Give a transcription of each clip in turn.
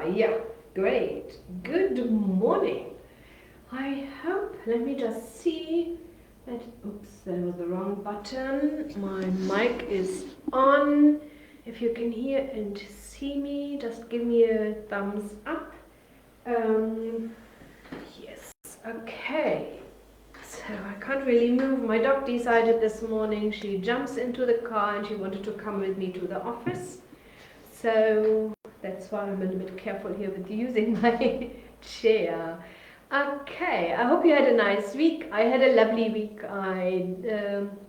Yeah, great. Good morning. I hope, let me just see that, oops, that was the wrong button. My mic is on. If you can hear and see me, just give me a thumbs up. Yes, okay. So I can't really move. My dog decided this morning she jumps into the car and she wanted to come with me to the office. So that's why I'm a little bit careful here with using my chair. Okay, I hope you had a nice week. I had a lovely week. I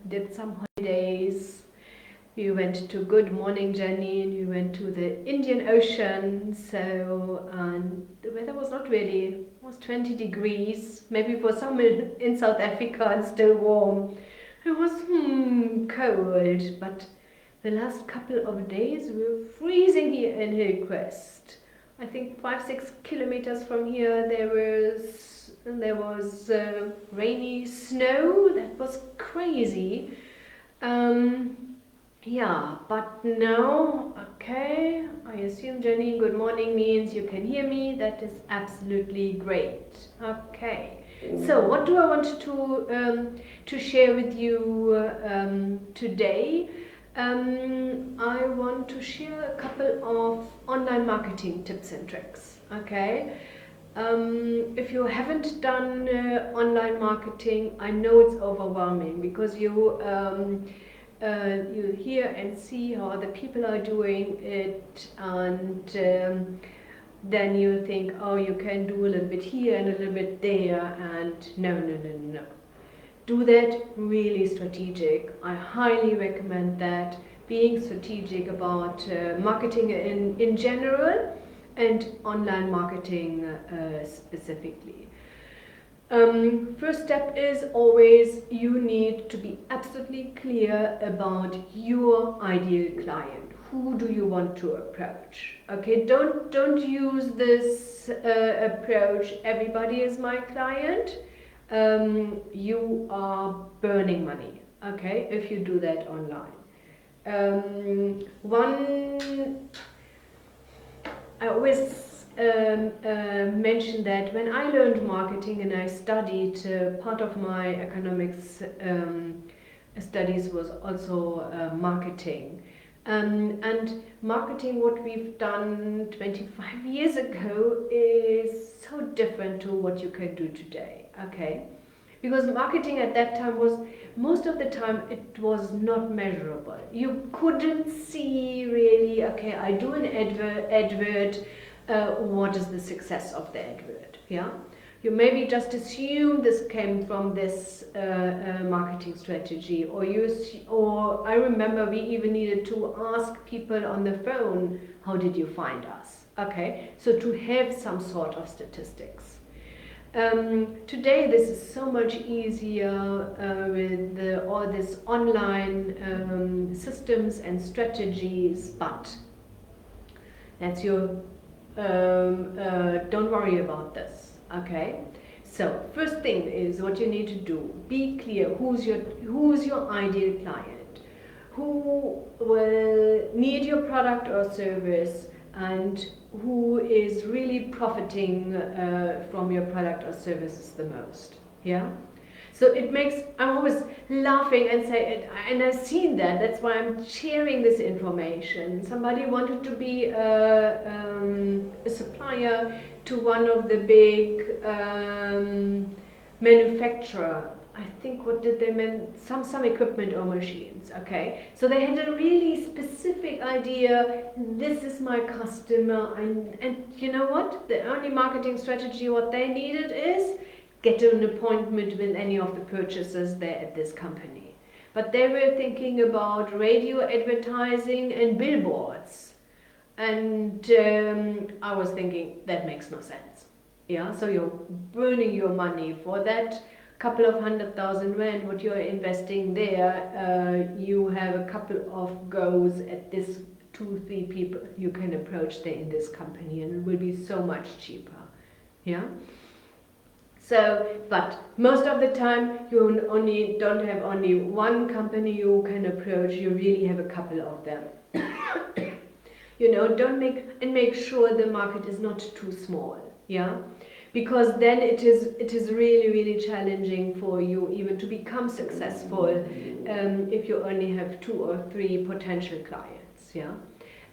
did some holidays. We went to Good Morning Jenny and we went to the Indian Ocean. So the weather was not really, it was 20 degrees. Maybe for some in South Africa it's still warm. It was cold, but the last couple of days we were freezing here in Hillcrest. I think 5-6 kilometers from here there was rainy snow. That was crazy. Yeah, but now, okay, I assume Jenny, good morning means you can hear me. That is absolutely great. Okay, so what do I want to share with you today? I want to share a couple of online marketing tips and tricks. Okay, if you haven't done online marketing, I know it's overwhelming because you hear and see how other people are doing it, and then you think, oh, you can do a little bit here and a little bit there, and no. Do that really strategic. I highly recommend that, being strategic about marketing in general and online marketing specifically. First step is always you need to be absolutely clear about your ideal client. Who do you want to approach? Okay, don't use this approach, everybody is my client. You are burning money, okay, if you do that online. I always mention that when I learned marketing and I studied, part of my economics studies was also marketing. And marketing, what we've done 25 years ago, is so different to what you can do today, okay? Because marketing at that time was, most of the time, it was not measurable. You couldn't see really, okay, I do an advert, what is the success of the advert, yeah? You maybe just assume this came from this marketing strategy, or I remember we even needed to ask people on the phone, how did you find us? Okay, so to have some sort of statistics. Today this is so much easier with all these online systems and strategies, but that's your, don't worry about this. Okay, so first thing is what you need to do. Be clear who's your ideal client, who will need your product or service, and who is really profiting from your product or services the most. Yeah. So it makes, I'm always laughing and say, and I've seen that, that's why I'm sharing this information. Somebody wanted to be a supplier to one of the big manufacturer. I think, what did they mean? Some equipment or machines, okay? So they had a really specific idea, this is my customer, and you know what? The only marketing strategy what they needed is get an appointment with any of the purchasers there at this company. But they were thinking about radio advertising and billboards. And I was thinking, that makes no sense. Yeah, so you're burning your money for that couple of 100,000 rand, what you're investing there, you have a couple of goes at this 2-3 people you can approach there in this company, and it will be so much cheaper. Yeah. So, but most of the time you don't have only one company you can approach, you really have a couple of them. don't make sure the market is not too small, yeah, because then it is really, really challenging for you even to become successful if you only have 2 or 3 potential clients, yeah.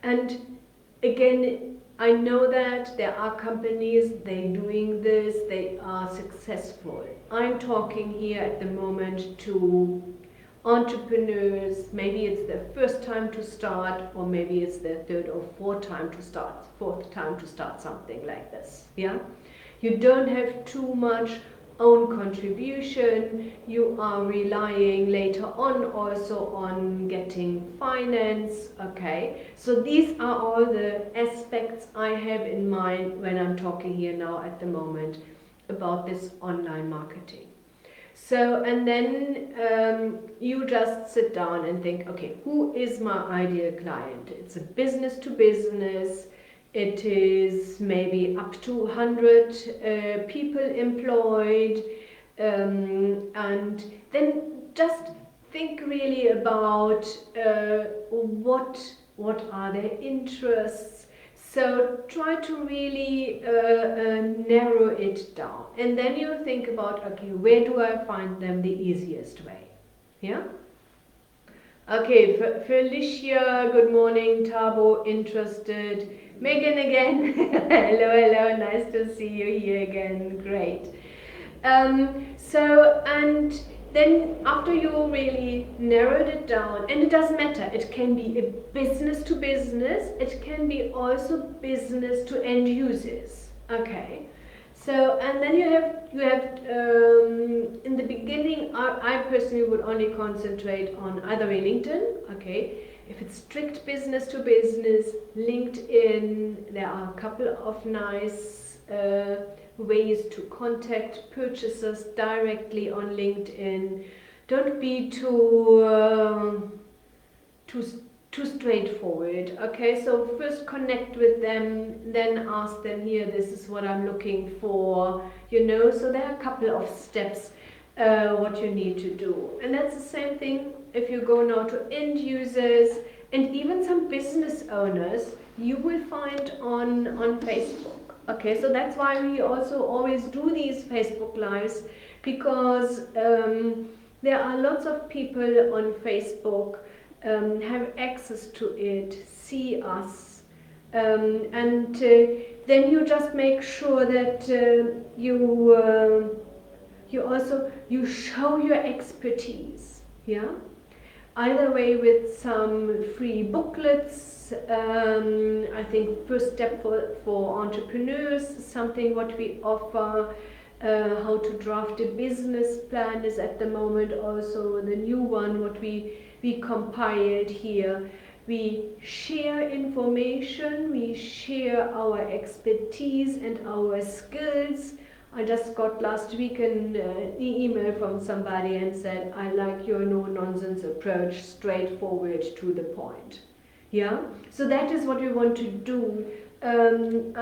And again, I know that there are companies, they doing this, they are successful. I'm talking here at the moment to entrepreneurs. Maybe it's their first time to start, or maybe it's their third or fourth time to start something like this, yeah. You don't have too much own contribution. You are relying later on also on getting finance, okay. So these are all the aspects I have in mind when I'm talking here now at the moment about this online marketing. So, and then you just sit down and think, okay, who is my ideal client? It's a business to business. It is maybe up to 100 people employed. And then just think really about what are their interests. So try to really narrow it down, and then you think about, okay, where do I find them the easiest way? Yeah. Okay, Felicia, good morning. Tabo, interested. Megan again. Hello, nice to see you here again. Great. So, and then after you really narrowed it down, and it doesn't matter, it can be a business to business, it can be also business to end users, okay. So, and then you have in the beginning, I personally would only concentrate on either LinkedIn, okay. If it's strict business to business, LinkedIn, there are a couple of nice ways to contact purchasers directly on LinkedIn. Don't be too straightforward, okay. So first connect with them, then ask them, here, this is what I'm looking for, so there are a couple of steps what you need to do. And that's the same thing if you go now to end users and even some business owners you will find on Facebook. Okay, so that's why we also always do these Facebook Lives, because there are lots of people on Facebook, have access to it, see us, and then you just make sure that you show your expertise, yeah? Either way with some free booklets. I think first step for entrepreneurs, something what we offer, how to draft a business plan is at the moment also the new one what we compiled here. We share information, we share our expertise and our skills. I just got last week an email from somebody and said, I like your no-nonsense approach, straightforward to the point. Yeah, so that is what we want to do, and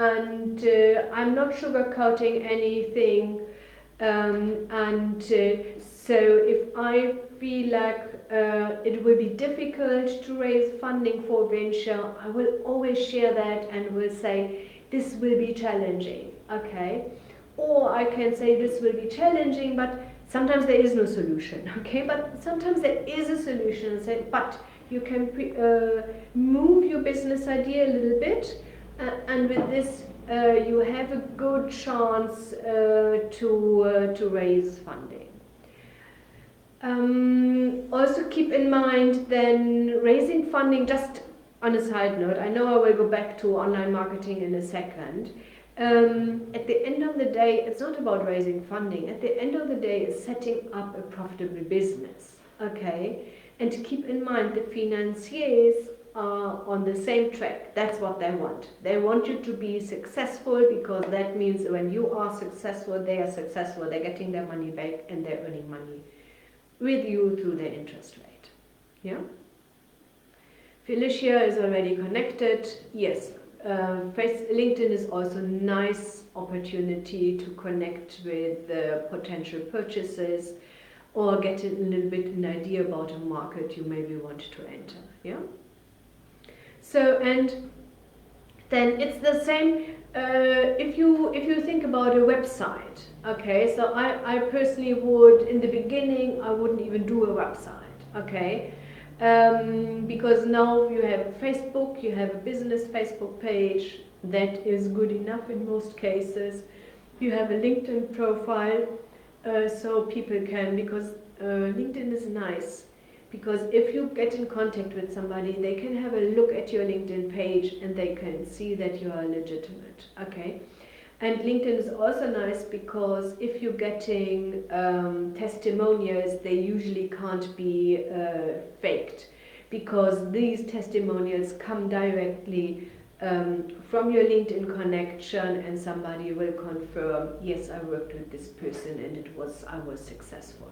I'm not sugarcoating anything, and so if I feel like it will be difficult to raise funding for venture, I will always share that and will say this will be challenging, okay? Or I can say this will be challenging, but sometimes there is no solution, okay? But sometimes there is a solution, and say, but you can move your business idea a little bit, and with this you have a good chance to raise funding. Also keep in mind then raising funding, just on a side note, I know I will go back to online marketing in a second. At the end of the day, it's not about raising funding. At the end of the day, it's setting up a profitable business, okay? And keep in mind the financiers are on the same track. That's what they want. They want you to be successful, because that means when you are successful, they are successful. They're getting their money back and they're earning money with you through their interest rate. Yeah? Felicia is already connected. Yes. LinkedIn is also a nice opportunity to connect with potential purchasers or get a little bit an idea about a market you maybe want to enter. Yeah. So, and Then it's the same. If you think about a website, okay. So I personally would, in the beginning, I wouldn't even do a website, okay. Because now you have Facebook, you have a business Facebook page that is good enough in most cases. You have a LinkedIn profile, so people can, because LinkedIn is nice, because if you get in contact with somebody, they can have a look at your LinkedIn page and they can see that you are legitimate, okay. And LinkedIn is also nice because if you're getting testimonials, they usually can't be faked, because these testimonials come directly from your LinkedIn connection, and somebody will confirm, yes, I worked with this person and I was successful.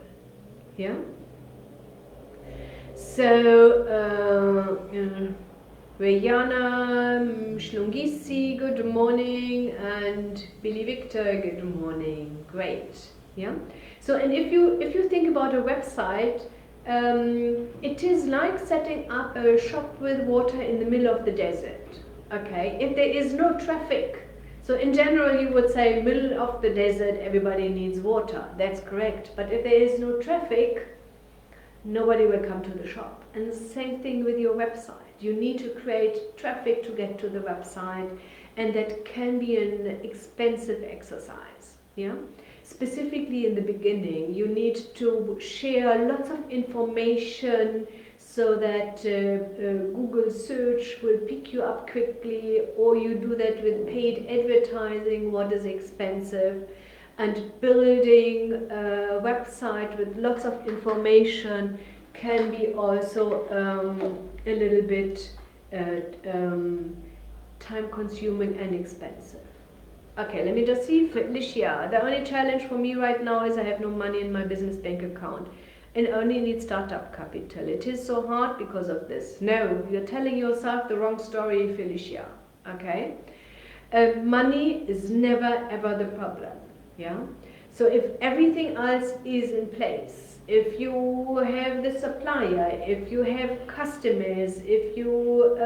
Yeah. So, Rayana Shlungisi, good morning, and Billy Victor, good morning. Great. Yeah. So, and if you think about a website, it is like setting up a shop with water in the middle of the desert. Okay. If there is no traffic, so in general you would say middle of the desert, everybody needs water. That's correct. But if there is no traffic, nobody will come to the shop. And the same thing with your website. You need to create traffic to get to the website, and that can be an expensive exercise. Yeah. Specifically in the beginning, you need to share lots of information so that Google search will pick you up quickly, or you do that with paid advertising, what is expensive. And building a website with lots of information can be also a little bit time consuming and expensive. Okay, let me just see. Felicia, the only challenge for me right now is I have no money in my business bank account and only need startup capital. It is so hard because of this. No, you're telling yourself the wrong story, Felicia. Okay? Money is never ever the problem. Yeah. So if everything else is in place, if you have the supplier, if you have customers, if you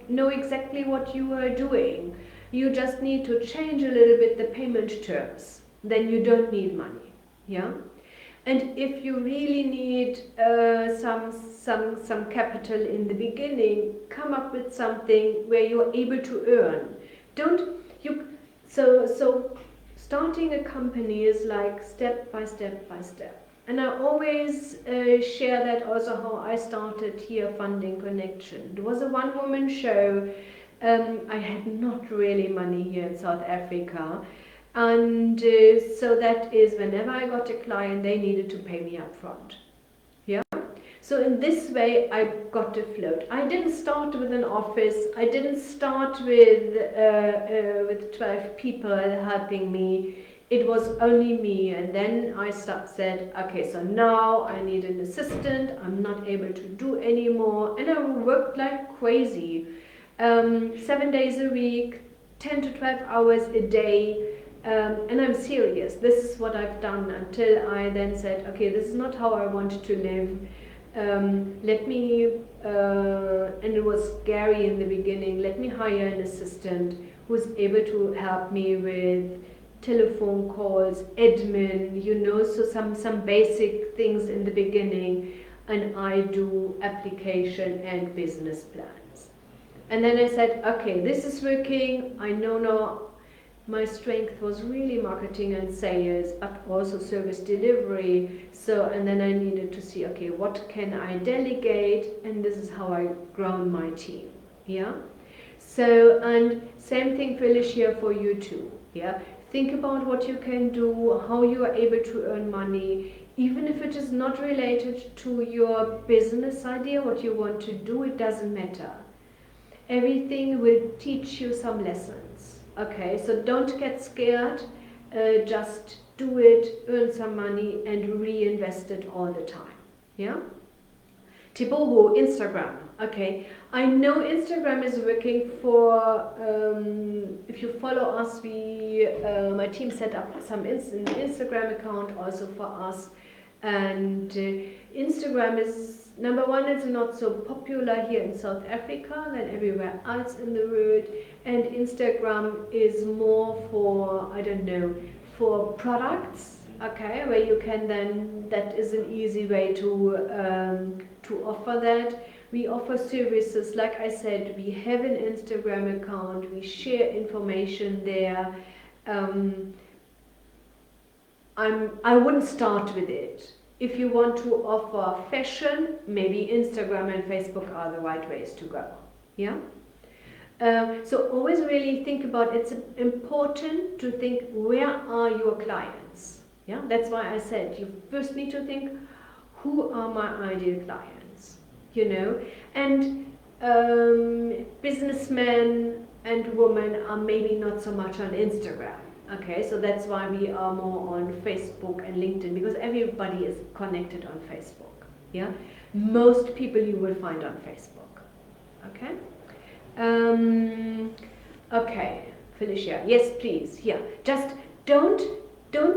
know exactly what you are doing, you just need to change a little bit the payment terms, then you don't need money. Yeah. And if you really need some capital in the beginning, come up with something where you're able to earn. So starting a company is like step by step by step. And I always share that also how I started here, Funding Connection. It was a one-woman show. I had not really money here in South Africa. And so that is whenever I got a client, they needed to pay me up front. Yeah. So in this way, I got afloat. I didn't start with an office. I didn't start with 12 people helping me. It was only me. And then I said, okay, so now I need an assistant. I'm not able to do anymore. And I worked like crazy. 7 days a week, 10 to 12 hours a day. And I'm serious. This is what I've done until I then said, okay, this is not how I want to live. And it was scary in the beginning, let me hire an assistant who's able to help me with telephone calls, admin, so some basic things in the beginning, and I do application and business plans. And then I said, okay, this is working. I know now my strength was really marketing and sales, but also service delivery. So, and then I needed to see, okay, what can I delegate? And this is how I grown my team. Yeah. So, and same thing, Felicia, for you too. Yeah. Think about what you can do, how you are able to earn money, even if it is not related to your business idea, what you want to do, it doesn't matter. Everything will teach you some lessons. Okay, so don't get scared, just do it, earn some money, and reinvest it all the time. Yeah? Tiboho, Instagram. Okay, I know Instagram is working for, if you follow us, my team set up some Instagram account also for us. And Instagram is, number one, it's not so popular here in South Africa than everywhere else in the world. And Instagram is more for, I don't know, for products, okay, where you can then, that is an easy way to offer that. We offer services, like I said, we have an Instagram account, we share information there. I wouldn't start with it. If you want to offer fashion, maybe Instagram and Facebook are the right ways to go. Yeah. So always really think about, it's important to think, where are your clients? Yeah. That's why I said you first need to think, who are my ideal clients? You know, and businessmen and women are maybe not so much on Instagram. Okay, so that's why we are more on Facebook and LinkedIn, because everybody is connected on Facebook. Yeah, most people you will find on Facebook. Okay. Okay, Felicia. Yes, please. Yeah, just don't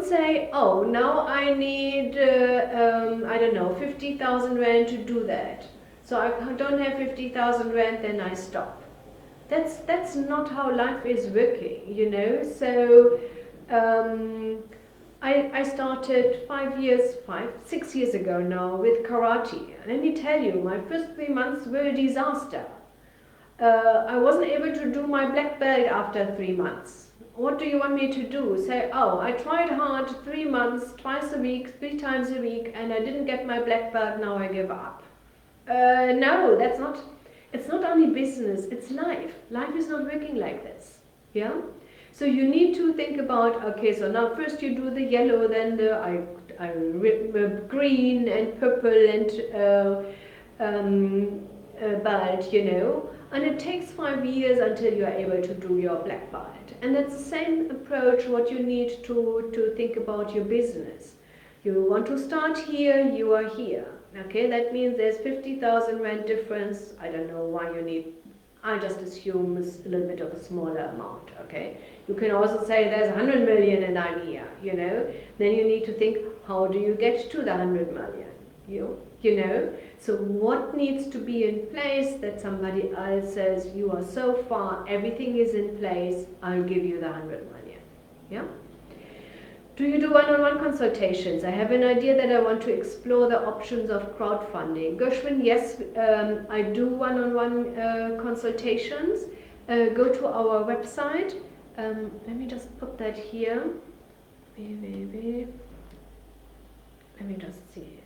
say, oh, now I need I don't know, 50,000 rand to do that. So I don't have 50,000 rand, then I stop. That's not how life is working, you know. So I started 6 years ago now with karate. Let me tell you, my first 3 months were a disaster. I wasn't able to do my black belt after 3 months. What do you want me to do? Say, oh, I tried hard 3 months, twice a week, 3 times a week, and I didn't get my black belt, now I give up. No, that's not. It's not only business, it's life. Life is not working like this. Yeah? So you need to think about, okay, so now first you do the yellow, then the green and purple and belt, you know. And it takes 5 years until you are able to do your black belt. And that's the same approach what you need to think about your business. You want to start here, you are here. Okay, that means there's 50,000 rand difference. I don't know why you need, I just assume it's a little bit of a smaller amount, okay? You can also say there's 100 million and I'm here, you know? Then you need to think, how do you get to the 100 million? You know? So what needs to be in place that somebody else says, you are so far, everything is in place, I'll give you the 100 million, yeah? Do you do one-on-one consultations? I have an idea that I want to explore the options of crowdfunding. Gershwin, yes, I do one-on-one consultations. Go to our website. Let me just put that here. Let me just see.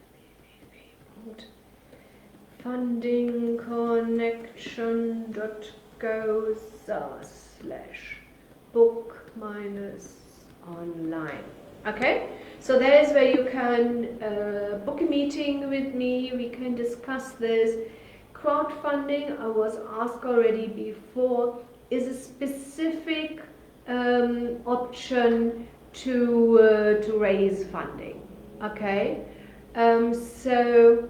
fundingconnection.go/book-online. Okay, so that is where you can book a meeting with me. We can discuss this. Crowdfunding, I was asked already before, is a specific option to raise funding. Okay, so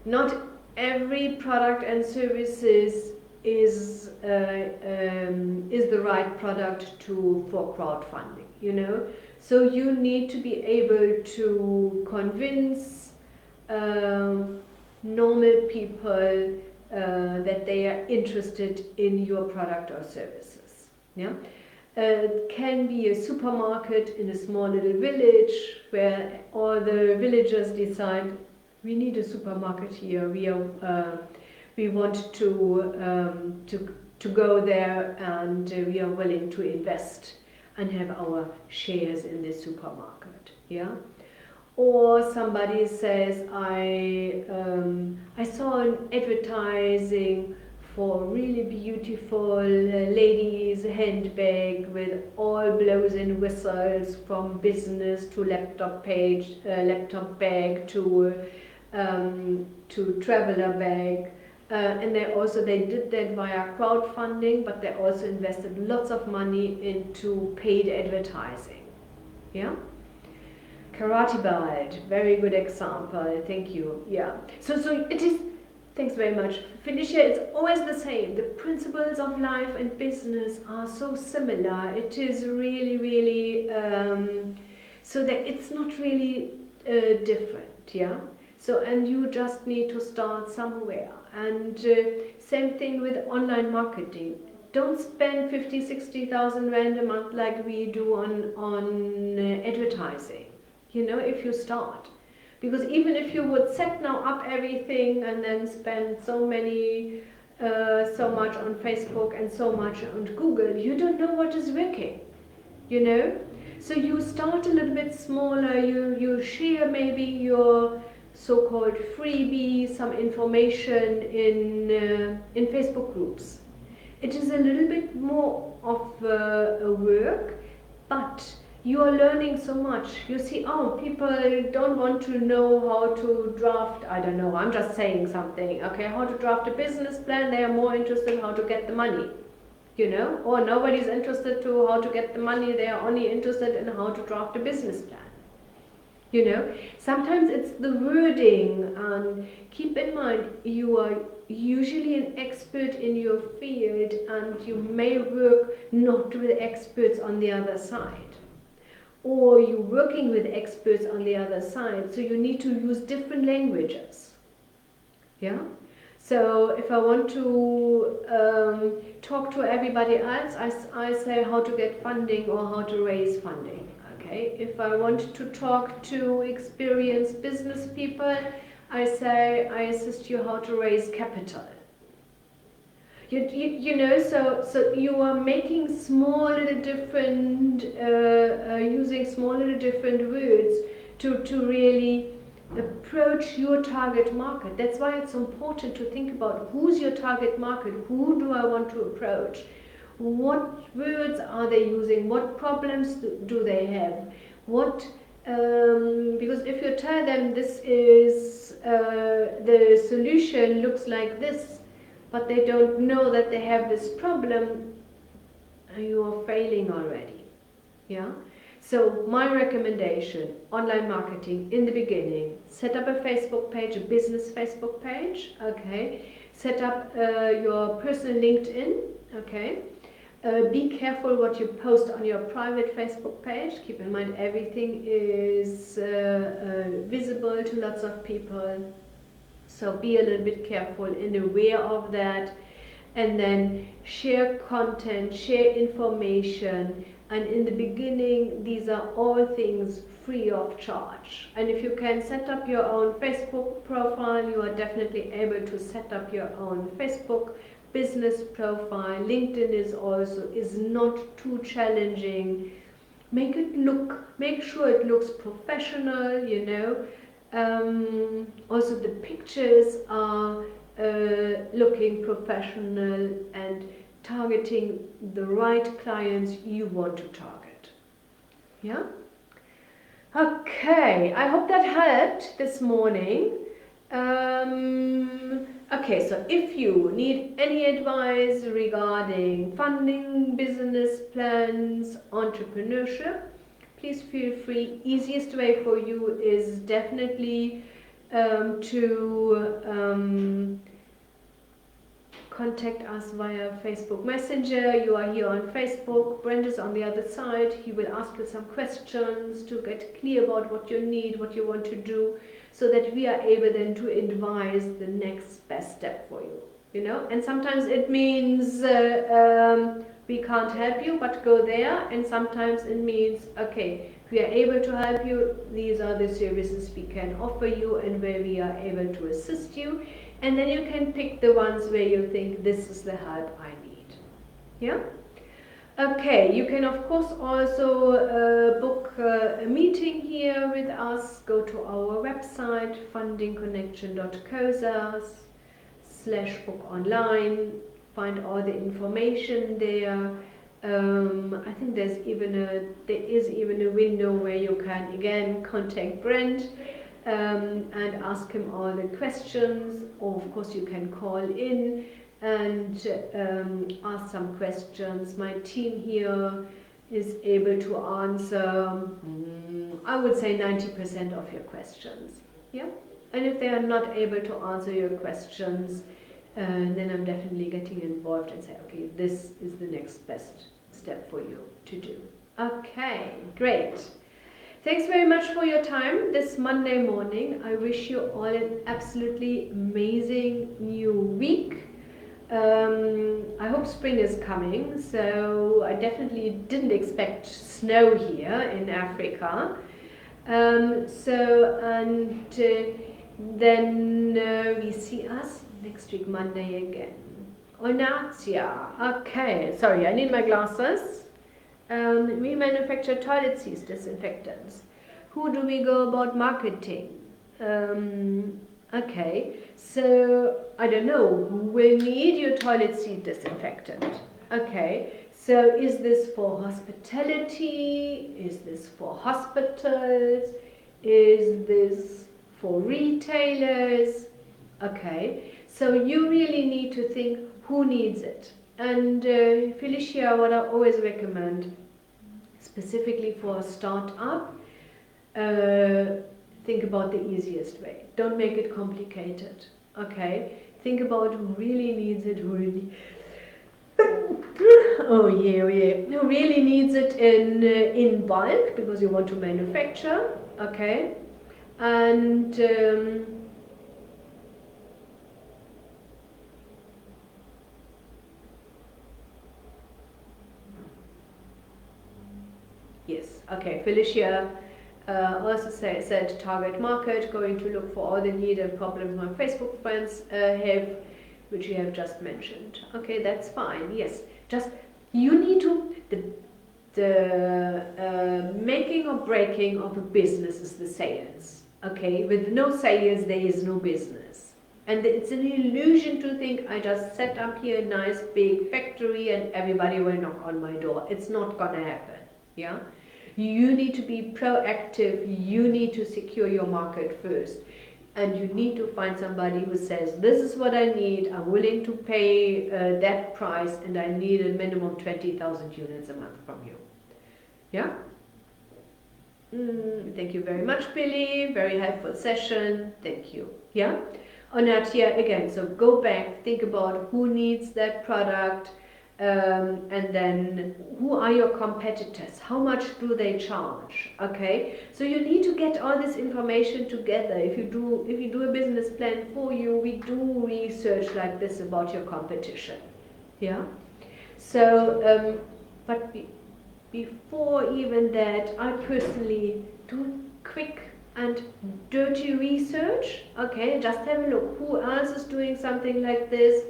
not every product and services is the right product for crowdfunding, you know. So you need to be able to convince normal people that they are interested in your product or services. Yeah, it can be a supermarket in a small little village where all the villagers decide, we need a supermarket here. We want to go there, and we are willing to invest and have our shares in this supermarket. Yeah. Or somebody says, I saw an advertising for a really beautiful ladies handbag with all blows and whistles, from business to laptop bag to traveler bag. And they did that via crowdfunding, but they also invested lots of money into paid advertising. Yeah. Karate belt, very good example, thank you. Yeah, so it is, thanks very much. Felicia, it's always the same. The principles of life and business are so similar. It is really, really, so that it's not really, different, yeah. So, and you just need to start somewhere. And same thing with online marketing. Don't spend 50,000-60,000 rand a month like we do on advertising, you know, if you start. Because even if you would set now up everything and then spend so much on Facebook and so much on Google, you don't know what is working, you know. So you start a little bit smaller, you share maybe your so-called freebie, some information in Facebook groups. It is a little bit more of a work, but you are learning so much. You see, oh, people don't want to know how to draft, I don't know, I'm just saying something, okay, how to draft a business plan. They are more interested in how to get the money, you know, or nobody's interested to how to get the money. They are only interested in how to draft a business plan. You know, sometimes it's the wording, and keep in mind you are usually an expert in your field and you may work not with experts on the other side, or you're working with experts on the other side, so you need to use different languages. Yeah. So if I want to talk to everybody else, I say how to get funding or how to raise funding. Okay. If I want to talk to experienced business people, I say I assist you how to raise capital. You know, so you are making small little different, using small little different words to really approach your target market. That's why it's important to think about who's your target market, who do I want to approach, what words are they using, what problems do they have, what because if you tell them this is the solution looks like this, but they don't know that they have this problem, you are failing already. Yeah. So my recommendation, online marketing in the beginning, set up a Facebook page, a business Facebook page, okay. Set up your personal LinkedIn, okay. Be careful what you post on your private Facebook page. Keep in mind everything is visible to lots of people. So be a little bit careful and aware of that. And then share content, share information. And in the beginning, these are all things free of charge. And if you can set up your own Facebook profile, you are definitely able to set up your own Facebook business profile. LinkedIn is not too challenging. Make sure it looks professional, you know. Also the pictures are looking professional and targeting the right clients you want to target. Yeah? Okay, I hope that helped this morning. Okay, so if you need any advice regarding funding, business plans, entrepreneurship, please feel free. Easiest way for you is definitely to contact us via Facebook Messenger. You are here on Facebook, Brent is on the other side. He will ask you some questions to get clear about what you need, what you want to do, so that we are able then to advise the next best step for you, you know. And sometimes it means we can't help you, but go there. And sometimes it means, okay, we are able to help you, these are the services we can offer you and where we are able to assist you. And then you can pick the ones where you think this is the help I need. Yeah? Okay, you can of course also book a meeting here with us. Go to our website, fundingconnection.coza/book online. Find all the information there. I think there is even a window where you can again contact Brent and ask him all the questions, or of course you can call in and ask some questions. My team here is able to answer, I would say 90% of your questions. Yeah, and if they are not able to answer your questions, then I'm definitely getting involved and say, okay, this is the next best step for you to do. Okay, great. Thanks very much for your time this Monday morning. I wish you all an absolutely amazing new week. I hope spring is coming, so I definitely didn't expect snow here in Africa. Then we see us next week Monday again. Onatia. Okay, sorry, I need my glasses. We manufacture toilet seats disinfectants. Who do we go about marketing? Okay, so I don't know, who will need your toilet seat disinfectant? Okay, so is this for hospitality? Is this for hospitals? Is this for retailers? Okay, so you really need to think who needs it. And Felicia, what I always recommend, specifically for a start-up, think about the easiest way. Don't make it complicated. Okay? Think about who really needs it, who really who really needs it in bulk because you want to manufacture. Okay? And yes, okay, Felicia also said target market, going to look for all the need and problems my Facebook friends have, which you have just mentioned. Okay, that's fine. Yes, just you need to, the making or breaking of a business is the sales. Okay, with no sales there is no business. And it's an illusion to think I just set up here a nice big factory and everybody will knock on my door. It's not gonna happen. Yeah, you need to be proactive. You need to secure your market first, and you need to find somebody who says, this is what I need, I'm willing to pay that price, and I need a minimum 20,000 units a month from you. Yeah. Thank you very much, Billy. Very helpful session. Thank you. Yeah. Onatia, again, so go back, think about who needs that product. And then who are your competitors, how much do they charge? Okay, so you need to get all this information together. If you do a business plan for you, we do research like this about your competition. Yeah, so but before even that, I personally do quick and dirty research. Okay, just have a look who else is doing something like this.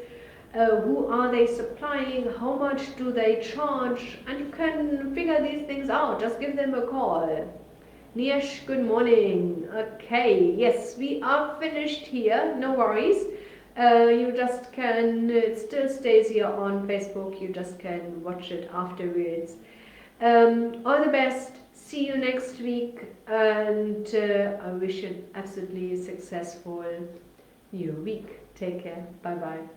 Who are they supplying, how much do they charge, and you can figure these things out. Just give them a call. Niesh, good morning. Okay, yes, we are finished here, no worries. You just can, it still stays here on Facebook, you just can watch it afterwards. All the best, see you next week, and I wish you an absolutely successful new week. Take care, bye bye.